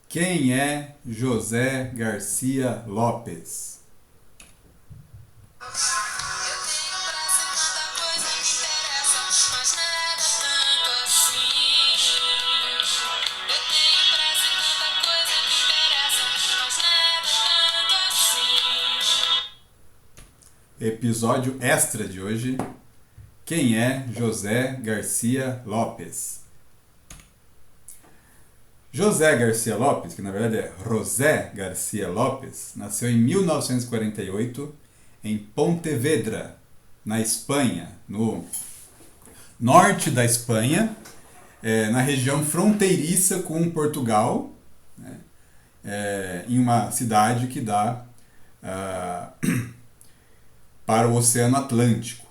Quem é José Garcia Lopes? Episódio extra de hoje. Quem é José Garcia Lopes? José Garcia Lopes, que na verdade é José Garcia Lopes, nasceu em 1948 em Pontevedra, na Espanha, no norte da Espanha, na região fronteiriça com Portugal, né, em uma cidade que dá para o Oceano Atlântico.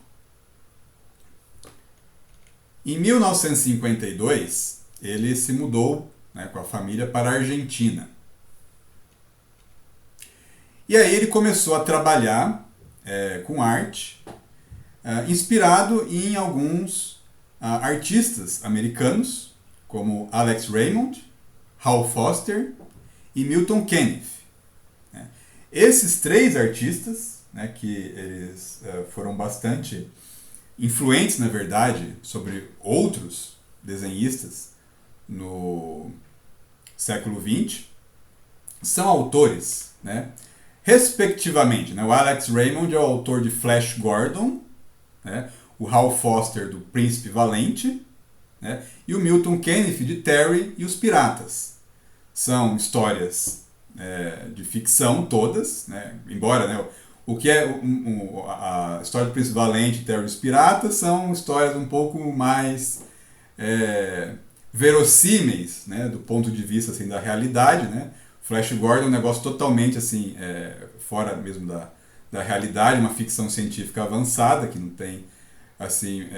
Em 1952, ele se mudou, né, com a família para a Argentina. E aí ele começou a trabalhar com arte, inspirado em alguns artistas americanos, como Alex Raymond, Hal Foster e Milton Caniff. Esses três artistas, né, que eles foram bastante influentes, na verdade, sobre outros desenhistas no século XX, são autores, né, respectivamente. Né, o Alex Raymond é o autor de Flash Gordon, né, o Hal Foster do Príncipe Valente, né, e o Milton Caniff de Terry e os Piratas. São histórias de ficção todas, né, embora, né, o que é a história do Príncipe Valente e Terry e os Piratas são histórias um pouco mais verossímeis, né, do ponto de vista assim, da realidade, né? Flash Gordon é um negócio totalmente assim, fora mesmo da realidade, uma ficção científica avançada que não tem assim,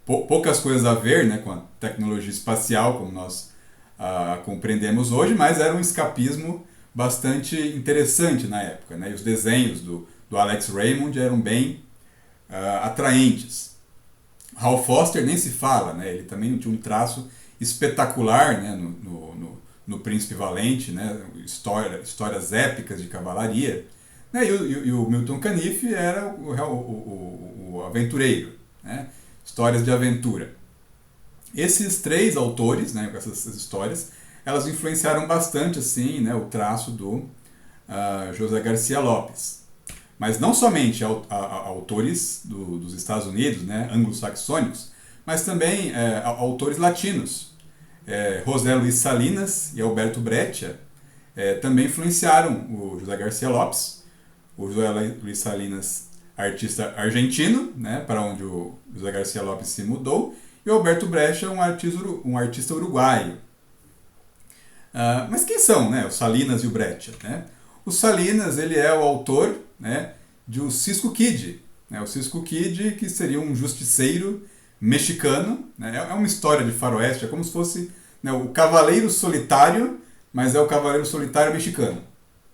poucas coisas a ver, né, com a tecnologia espacial como nós compreendemos hoje, mas era um escapismo bastante interessante na época, né? E os desenhos do Alex Raymond eram bem atraentes. Hal Foster nem se fala, né? Ele também tinha um traço espetacular, né, no Príncipe Valente, né, histórias épicas de cavalaria, né, e o Milton Caniff era o aventureiro, né, histórias de aventura. Esses três autores, né, com essas histórias, elas influenciaram bastante assim, né, o traço do José Garcia Lopes. Mas não somente autores dos Estados Unidos, né, anglo-saxônicos, mas também autores latinos. José Luis Salinas e Alberto Breccia também influenciaram o José Garcia Lopes. O José Luis Salinas, artista argentino, né, para onde o José Garcia Lopes se mudou, e o Alberto Breccia, um artista uruguaio. Mas quem são, né, o Salinas e o Breccia? Né? O Salinas, ele é o autor, né, de O Cisco Kid. Né? O Cisco Kid, que seria um justiceiro mexicano. Né? É uma história de faroeste, é como se fosse, né, o Cavaleiro Solitário, mas é o Cavaleiro Solitário mexicano.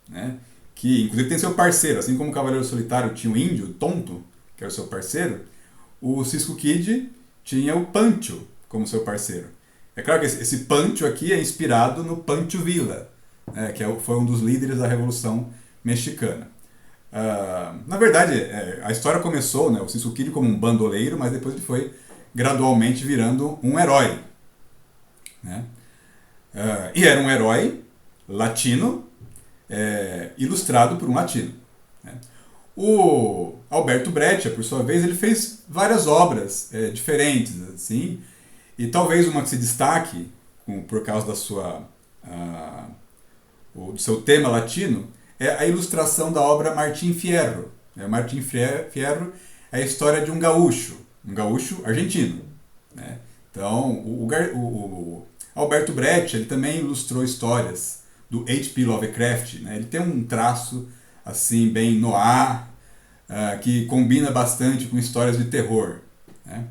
Né? Que inclusive tem seu parceiro, assim como o Cavaleiro Solitário tinha o Índio, o Tonto, que era o seu parceiro, o Cisco Kid tinha o Pancho como seu parceiro. É claro que esse Pancho aqui é inspirado no Pancho Villa, né, que foi um dos líderes da Revolução Mexicana. Na verdade, a história começou, né, o Cisco Kid como um bandoleiro, mas depois ele foi gradualmente virando um herói. Né? E era um herói latino, ilustrado por um latino. Né? O Alberto Breccia, por sua vez, ele fez várias obras diferentes, assim, e talvez uma que se destaque por causa do seu tema latino é a ilustração da obra Martim Fierro. Martim Fierro é a história de um gaúcho argentino. Né? Então, o Alberto Breccia ele também ilustrou histórias do H.P. Lovecraft. Né? Ele tem um traço assim bem noir, que combina bastante com histórias de terror. Né?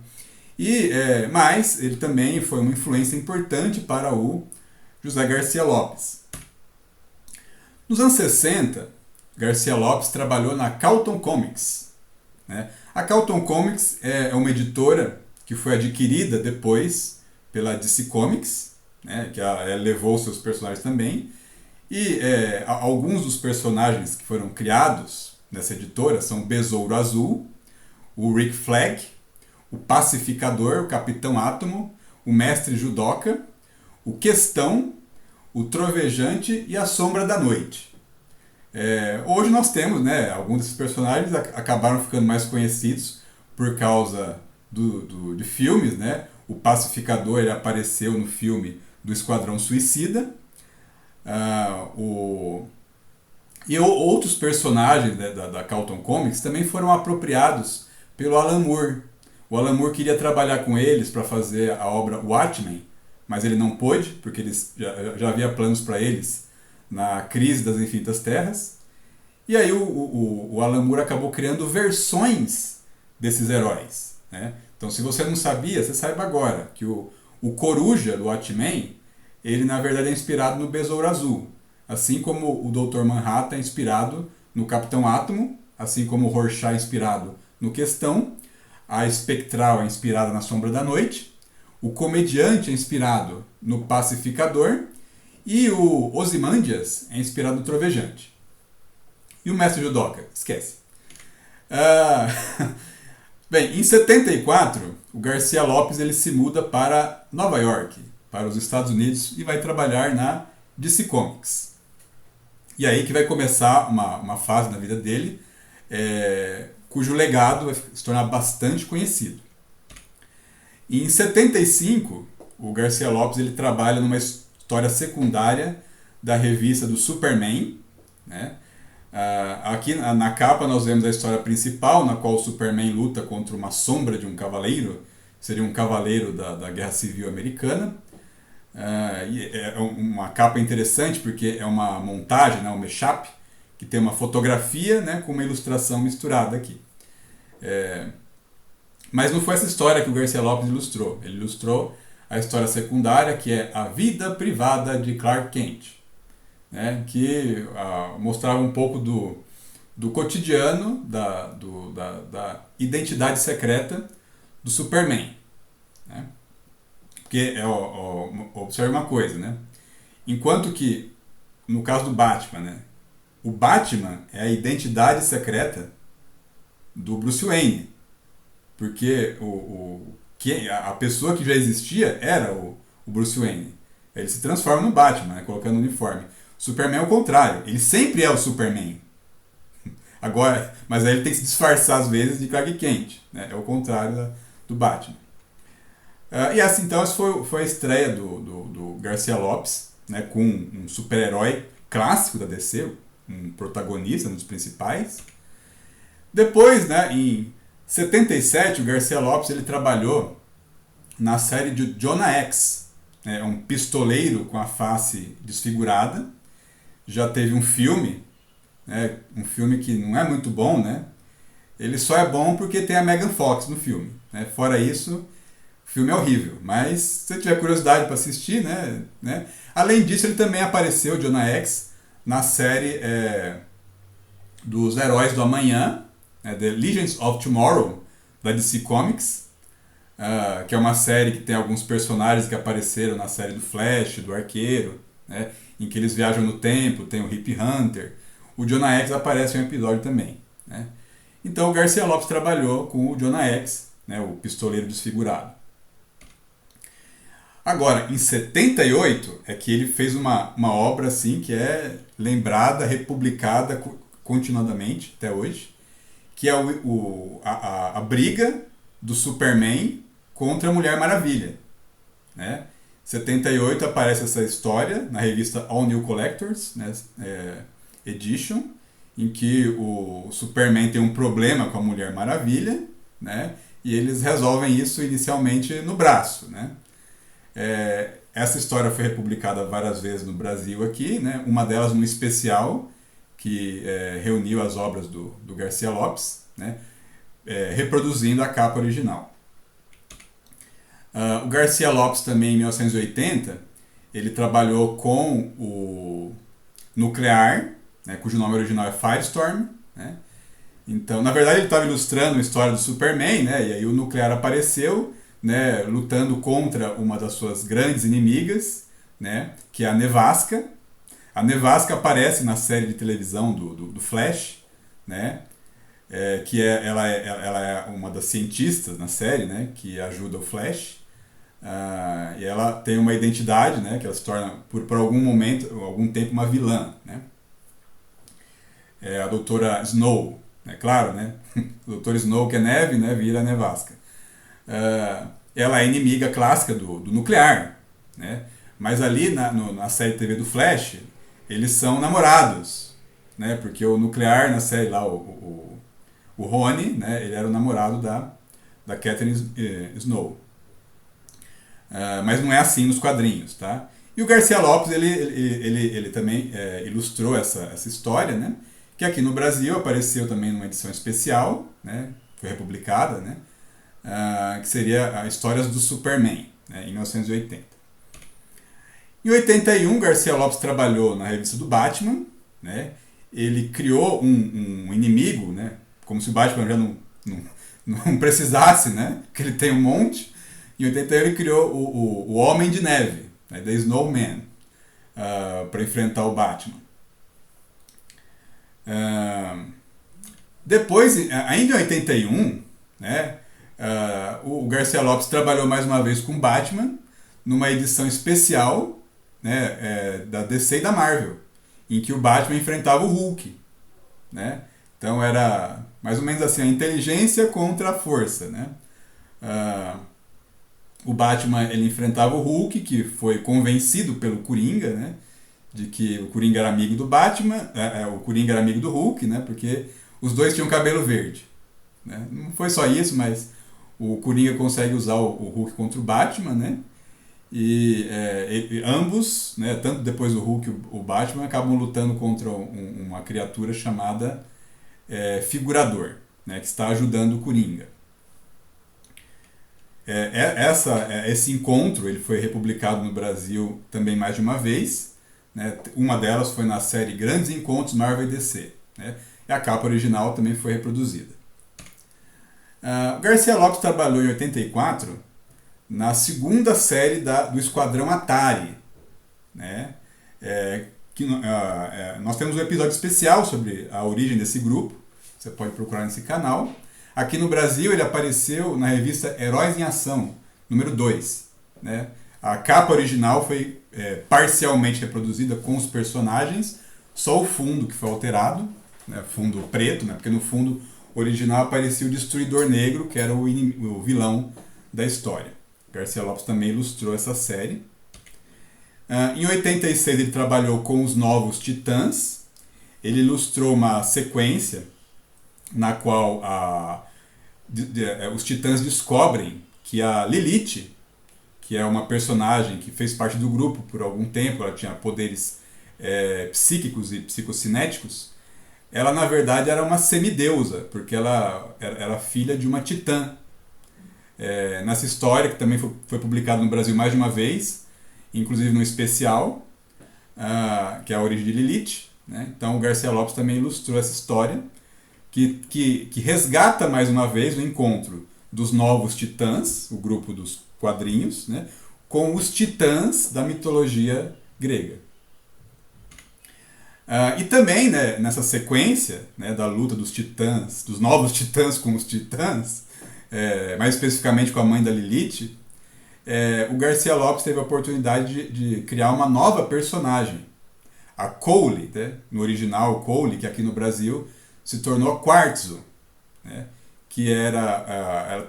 Mas ele também foi uma influência importante para o José Garcia Lopes. Nos anos 60, Garcia Lopes trabalhou na Carlton Comics. Né? A Carlton Comics é uma editora que foi adquirida depois pela DC Comics, né? Que ela levou seus personagens também, E alguns dos personagens que foram criados nessa editora são o Besouro Azul, o Rick Flag, o Pacificador, o Capitão Átomo, o Mestre Judoka, o Questão, o Trovejante e a Sombra da Noite. Hoje nós temos, né, alguns desses personagens acabaram ficando mais conhecidos por causa de filmes, né? O Pacificador ele apareceu no filme do Esquadrão Suicida. E outros personagens, né, da Carlton Comics também foram apropriados pelo Alan Moore. O Alan Moore queria trabalhar com eles para fazer a obra Watchmen, mas ele não pôde, porque eles já havia planos para eles na Crise das Infinitas Terras. E aí o Alan Moore acabou criando versões desses heróis, né? Então, se você não sabia, você saiba agora que o Coruja do Watchmen, ele na verdade é inspirado no Besouro Azul, assim como o Dr. Manhattan é inspirado no Capitão Átomo, assim como o Rorschach é inspirado no Questão, a Espectral é inspirada na Sombra da Noite, o Comediante é inspirado no Pacificador e o Ozymandias é inspirado no Trovejante. E o Mestre Judoka? Esquece. Bem, em 74, o Garcia Lopes ele se muda para Nova York, para os Estados Unidos, e vai trabalhar na DC Comics. E aí que vai começar uma fase na vida dele, cujo legado vai se tornar bastante conhecido. E em 75, o Garcia Lopes ele trabalha numa história secundária da revista do Superman, né? Aqui na capa nós vemos a história principal, na qual o Superman luta contra uma sombra de um cavaleiro, seria um cavaleiro da Guerra Civil Americana. E é uma capa interessante porque é uma montagem, né, um mashup, que tem uma fotografia, né, com uma ilustração misturada aqui. Mas não foi essa história que o Garcia Lopes ilustrou. Ele ilustrou a história secundária, que é A Vida Privada de Clark Kent, né, que mostrava um pouco do cotidiano, da identidade secreta do Superman, né? Porque, observe uma coisa, né? Enquanto que, no caso do Batman, né, o Batman é a identidade secreta do Bruce Wayne, porque a pessoa que já existia era o Bruce Wayne. Ele se transforma no Batman, né, colocando o uniforme. Superman é o contrário, ele sempre é o Superman. Agora, mas aí ele tem que se disfarçar às vezes de Clark Kent, né? É o contrário do Batman. E assim, então, essa foi a estreia do Garcia Lopes, né, com um super-herói clássico da DC, um protagonista, um dos principais. Depois, né, em 77, o Garcia Lopes ele trabalhou na série de Jonah X, né, um pistoleiro com a face desfigurada. Já teve um filme, né, um filme que não é muito bom, né? Ele só é bom porque tem a Megan Fox no filme, né? Fora isso, o filme é horrível, mas se você tiver curiosidade para assistir, né? Além disso, ele também apareceu, Jonah X, na série dos Heróis do Amanhã, The Legends of Tomorrow, da DC Comics, que é uma série que tem alguns personagens que apareceram na série do Flash, do Arqueiro, né, em que eles viajam no tempo, tem o Hip Hunter. O Jonah X aparece em um episódio também, né? Então o Garcia Lopes trabalhou com o Jonah X, né, o pistoleiro desfigurado. Agora, em 78, é que ele fez uma obra assim, que é lembrada, republicada continuadamente até hoje, que é a briga do Superman contra a Mulher Maravilha, né? Em 78 aparece essa história na revista All New Collectors, né, Edition, em que o Superman tem um problema com a Mulher Maravilha, né, e eles resolvem isso inicialmente no braço, né? Essa história foi republicada várias vezes no Brasil aqui, né? Uma delas num especial que reuniu as obras do Garcia Lopes, né? Reproduzindo a capa original. O Garcia Lopes também, em 1980, ele trabalhou com o Nuclear, né, cujo nome original é Firestorm, né? Então, na verdade, ele estava ilustrando a história do Superman, né? E aí o Nuclear apareceu, né, lutando contra uma das suas grandes inimigas, né, que é a Nevasca. A Nevasca aparece na série de televisão do Flash, né? Ela é uma das cientistas na série, né? Que ajuda o Flash. E ela tem uma identidade, né? Que ela se torna, por algum momento, algum tempo, uma vilã, né? É a doutora Snow, é claro, né? O doutor Snow, que é neve, né? Vira Nevasca. Ela é inimiga clássica do nuclear, né? Mas ali na série TV do Flash, eles são namorados, né? Porque o nuclear na série lá, o Rony, né? Ele era o namorado da Catherine Snow. Mas não é assim nos quadrinhos, tá? E o Garcia Lopes, ele também ilustrou essa história, né? Que aqui no Brasil apareceu também numa edição especial, né? Foi republicada, né? Que seria Histórias do Superman, né? Em 1980. Em 81, Garcia Lopes trabalhou na revista do Batman, né? Ele criou um inimigo, né? Como se o Batman já não precisasse, né? Porque ele tem um monte. Em 81 ele criou o Homem de Neve, né? The Snowman, para enfrentar o Batman. Depois, ainda em 81, né? O Garcia Lopes trabalhou mais uma vez com o Batman numa edição especial, né, da DC e da Marvel, em que o Batman enfrentava o Hulk, né? Então era mais ou menos assim, a inteligência contra a força, né? O Batman, ele enfrentava o Hulk, que foi convencido pelo Coringa, né, de que o Coringa era amigo do Batman, o Coringa era amigo do Hulk, né, porque os dois tinham cabelo verde, né? Não foi só isso, mas o Coringa consegue usar o Hulk contra o Batman, né? E ambos, né, tanto depois do Hulk e o Batman, acabam lutando contra uma criatura chamada Figurador, né, que está ajudando o Coringa. Esse encontro ele foi republicado no Brasil também mais de uma vez, né? Uma delas foi na série Grandes Encontros Marvel e DC, né? E a capa original também foi reproduzida. O Garcia Lopes trabalhou em 84 na segunda série do Esquadrão Atari, né? Nós temos um episódio especial sobre a origem desse grupo, você pode procurar nesse canal. Aqui no Brasil ele apareceu na revista Heróis em Ação, número 2. Né? A capa original foi parcialmente reproduzida com os personagens, só o fundo que foi alterado, né? Fundo preto, né? Porque no fundo original aparecia o Destruidor Negro, que era o vilão da história. Garcia Lopes também ilustrou essa série. Em 86 ele trabalhou com os Novos Titãs. Ele ilustrou uma sequência na qual os Titãs descobrem que a Lilith, que é uma personagem que fez parte do grupo por algum tempo, ela tinha poderes psíquicos e psicocinéticos, ela na verdade era uma semideusa, porque ela era filha de uma titã. Nessa história, que também foi publicada no Brasil mais de uma vez, inclusive no especial, que é a origem de Lilith, né? Então o Garcia Lopes também ilustrou essa história, que resgata mais uma vez o encontro dos Novos Titãs, o grupo dos quadrinhos, né, com os titãs da mitologia grega. E também, né, nessa sequência, né, da luta dos titãs, dos Novos Titãs com os titãs, mais especificamente com a mãe da Lilith, o Garcia Lopes teve a oportunidade de criar uma nova personagem, a Cole, né, no original Cole, que aqui no Brasil se tornou Quartzo, né, que ela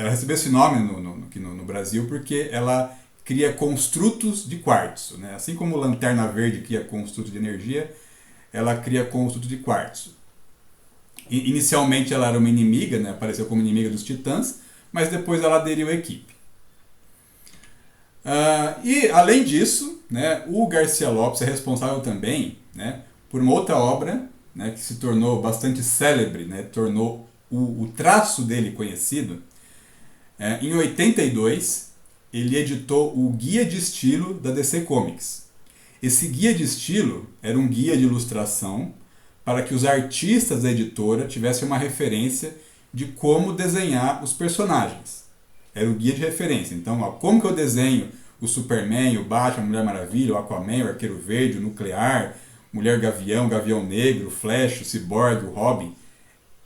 recebeu esse nome no Brasil porque ela cria construtos de quartzo, né? Assim como Lanterna Verde cria construtos de energia, ela cria construtos de quartzo. Inicialmente ela era uma inimiga, né? Apareceu como inimiga dos Titãs, mas depois ela aderiu à equipe. E além disso, né, o Garcia Lopes é responsável também, né, por uma outra obra, né, que se tornou bastante célebre, né, tornou o traço dele conhecido. Em 82, ele editou o Guia de Estilo da DC Comics. Esse guia de estilo era um guia de ilustração para que os artistas da editora tivessem uma referência de como desenhar os personagens. Era o guia de referência. Então, como que eu desenho o Superman, o Batman, a Mulher Maravilha, o Aquaman, o Arqueiro Verde, o Nuclear, Mulher Gavião, Gavião Negro, o Flash, o Cyborg, o Robin.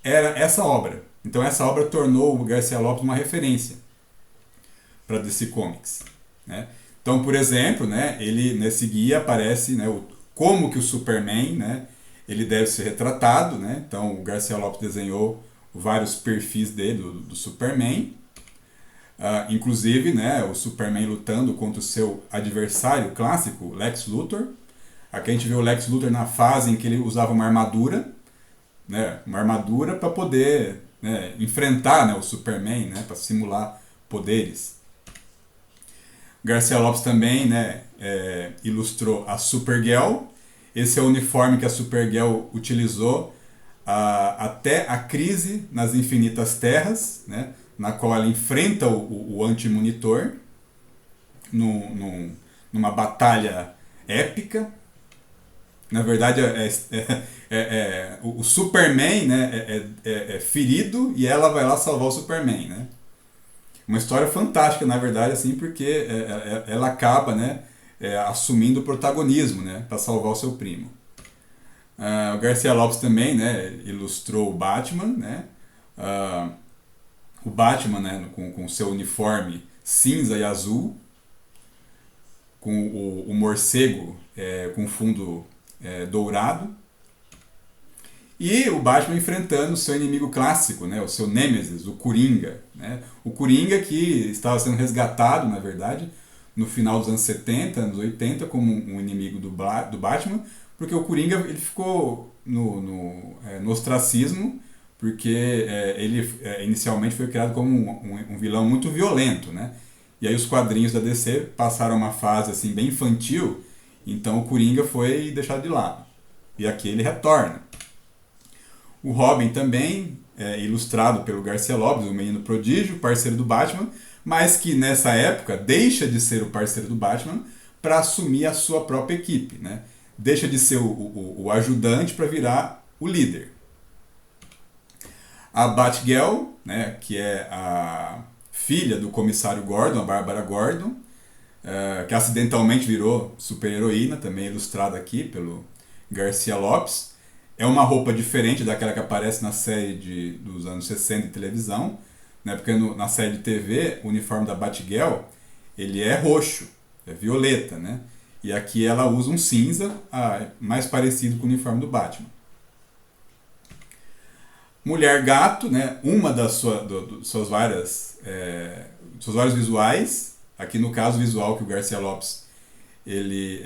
Era essa obra. Então essa obra tornou o Garcia Lopes uma referência para DC Comics, né? Então, por exemplo, né, ele nesse guia aparece, né, como que o Superman, né, ele deve ser retratado, né? Então o Garcia Lopes desenhou vários perfis dele do Superman, inclusive, né, o Superman lutando contra o seu adversário clássico, Lex Luthor. Aqui a gente vê o Lex Luthor na fase em que ele usava uma armadura, né, uma armadura para poder, né, enfrentar, né, o Superman, né, para simular poderes. Garcia Lopes também, né, ilustrou a Supergirl. Esse é o uniforme que a Supergirl utilizou até a crise nas Infinitas Terras, né, na qual ela enfrenta o Anti-Monitor numa batalha épica. Na verdade, o Superman, né, é ferido e ela vai lá salvar o Superman, né? Uma história fantástica, na verdade, assim, porque ela acaba, né, assumindo o protagonismo, né, para salvar o seu primo. O Garcia Lopes também, né, ilustrou o Batman, né? O Batman, né, com seu uniforme cinza e azul, com o morcego com fundo dourado, e o Batman enfrentando o seu inimigo clássico, né, o seu Nêmesis, o Coringa, né? O Coringa que estava sendo resgatado, na verdade, no final dos anos 70, anos 80, como um inimigo do Batman, porque o Coringa ele ficou no ostracismo, porque ele inicialmente foi criado como um vilão muito violento, né? E aí os quadrinhos da DC passaram uma fase assim bem infantil, então o Coringa foi deixado de lado. E aqui ele retorna. O Robin também, ilustrado pelo Garcia Lopes, o menino prodígio, parceiro do Batman, mas que nessa época deixa de ser o parceiro do Batman para assumir a sua própria equipe, né? Deixa de ser o ajudante para virar o líder. A Batgirl, né, que é a filha do comissário Gordon, a Bárbara Gordon, que acidentalmente virou super-heroína, também ilustrada aqui pelo Garcia Lopes. É uma roupa diferente daquela que aparece na série dos anos 60 de televisão, né, porque na série de TV o uniforme da Batgirl ele é roxo, é violeta, né? E aqui ela usa um cinza, mais parecido com o uniforme do Batman. Mulher Gato, né, uma das suas vários visuais, aqui no caso o visual que o Garcia Lopes ele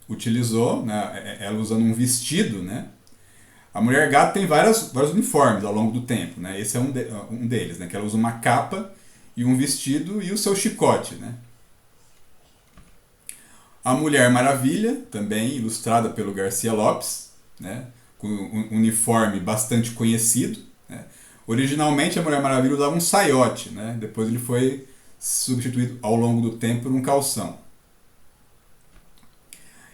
utilizou, né, ela usando um vestido, né. A Mulher Gato tem vários uniformes ao longo do tempo, né, esse é um deles, né, que ela usa uma capa e um vestido e o seu chicote, né. A Mulher Maravilha, também ilustrada pelo Garcia Lopes, né, com um uniforme bastante conhecido, né. Originalmente a Mulher Maravilha usava um saiote, né, depois ele foi substituído ao longo do tempo por um calção.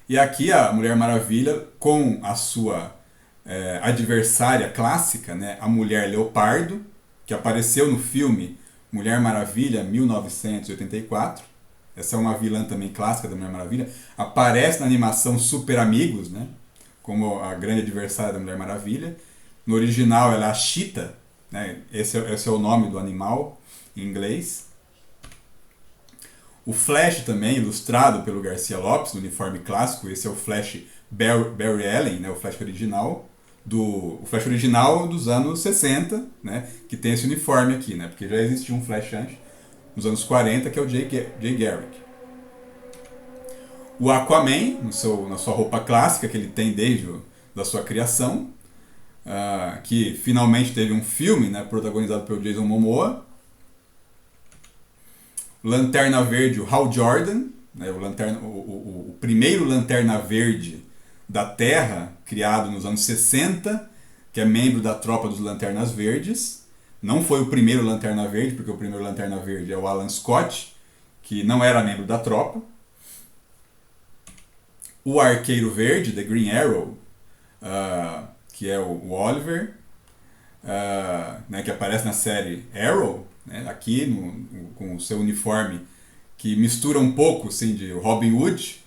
E aqui a Mulher Maravilha com a sua adversária clássica, né, a Mulher Leopardo, que apareceu no filme Mulher Maravilha 1984. Essa é uma vilã também clássica da Mulher Maravilha. Aparece na animação Super Amigos, né, como a grande adversária da Mulher Maravilha. No original ela é a Cheetah, né, esse é o nome do animal em inglês. O Flash também, ilustrado pelo Garcia Lopes, no uniforme clássico. Esse é o Flash Barry Allen, né, o Flash original. O Flash original dos anos 60, né, que tem esse uniforme aqui, né, porque já existia um Flash antes, nos anos 40, que é o Jay Garrick. O Aquaman, na sua roupa clássica, que ele tem desde da sua criação, que finalmente teve um filme, né, protagonizado pelo Jason Momoa. Lanterna Verde, o Hal Jordan, né, o primeiro Lanterna Verde da Terra, criado nos anos 60, que é membro da tropa dos Lanternas Verdes. Não foi o primeiro Lanterna Verde, porque o primeiro Lanterna Verde é o Alan Scott, que não era membro da tropa. O Arqueiro Verde, The Green Arrow, que é o Oliver, né, que aparece na série Arrow, né, aqui com o seu uniforme que mistura um pouco assim, de Robin Hood,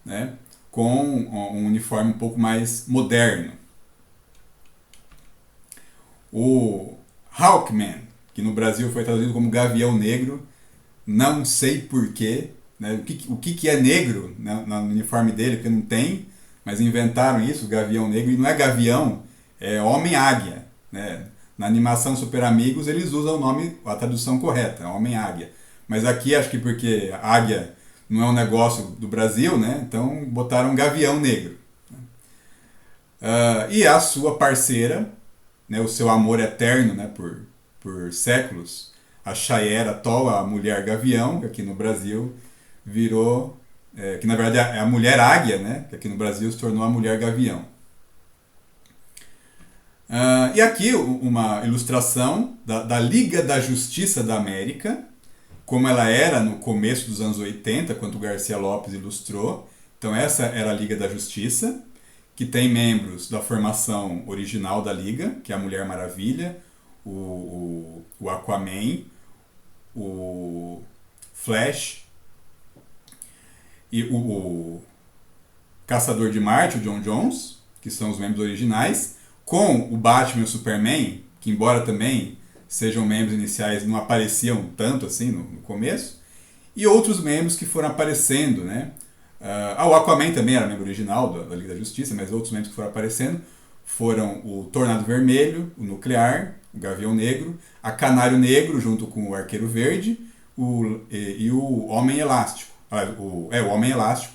né, com um uniforme um pouco mais moderno. O Hawkman, que no Brasil foi traduzido como Gavião Negro, não sei porquê, né, o que é negro no uniforme dele, porque não tem, mas inventaram isso, Gavião Negro, e não é Gavião, é Homem-Águia. Né? Na animação Super Amigos eles usam o nome, a tradução correta, Homem-Águia. Mas aqui acho que porque águia não é um negócio do Brasil, né? Então botaram Gavião Negro. E a sua parceira, né, o seu amor eterno, né, por séculos, a Chayera Toll, a mulher gavião, que aqui no Brasil virou, que na verdade é a mulher águia, né, que aqui no Brasil se tornou a mulher gavião. E aqui uma ilustração da Liga da Justiça da América, como ela era no começo dos anos 80, quando o Garcia Lopes ilustrou. Então essa era a Liga da Justiça, que tem membros da formação original da Liga, que é a Mulher Maravilha, o Aquaman, o Flash e o Caçador de Marte, o John Jones, que são os membros originais, com o Batman e o Superman, que embora também sejam membros iniciais, não apareciam tanto assim no começo, e outros membros que foram aparecendo, né? O Aquaman também era membro original da Liga da Justiça, mas outros membros que foram aparecendo foram o Tornado Vermelho, o Nuclear, o Gavião Negro, a Canário Negro junto com o Arqueiro Verde e o Homem Elástico. O Homem Elástico.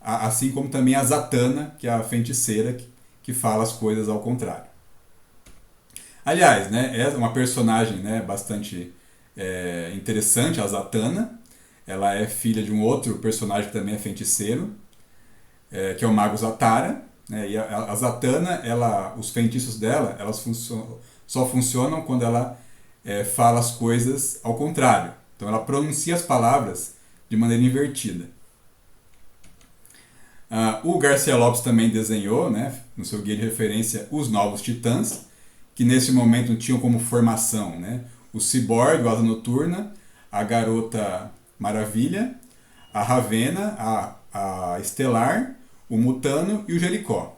Assim como também a Zatanna, que é a feiticeira que fala as coisas ao contrário. Aliás, né, é uma personagem, né, bastante interessante, a Zatanna. Ela é filha de um outro personagem que também é feiticeiro, que é o Mago Zatara. Né, e a Zatanna, os feitiços dela, elas só funcionam quando ela fala as coisas ao contrário. Então ela pronuncia as palavras de maneira invertida. O Garcia Lopes também desenhou, né, no seu guia de referência, os Novos Titãs, que nesse momento tinham como formação, né, o Cyborg, o Asa Noturna, a Garota Maravilha, a Ravena, a Estelar, o Mutano e o Jericó.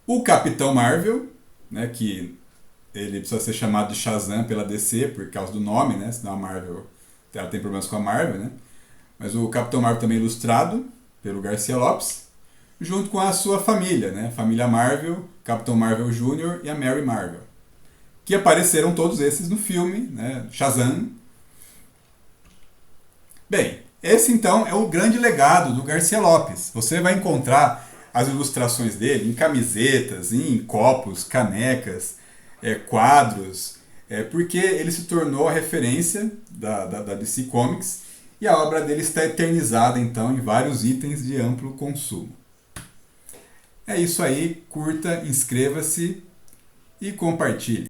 O Capitão Marvel, né, que ele precisa ser chamado de Shazam pela DC por causa do nome, né, senão a Marvel ela tem problemas com a Marvel, né? Mas o Capitão Marvel também ilustrado pelo Garcia Lopes, junto com a sua família, né? Família Marvel, Capitão Marvel Jr. e a Mary Marvel, que apareceram todos esses no filme, né? Shazam. Bem, esse então é o grande legado do Garcia Lopes. Você vai encontrar as ilustrações dele em camisetas, em copos, canecas, quadros, porque ele se tornou a referência da DC Comics e a obra dele está eternizada então em vários itens de amplo consumo. É isso aí, curta, inscreva-se e compartilhe.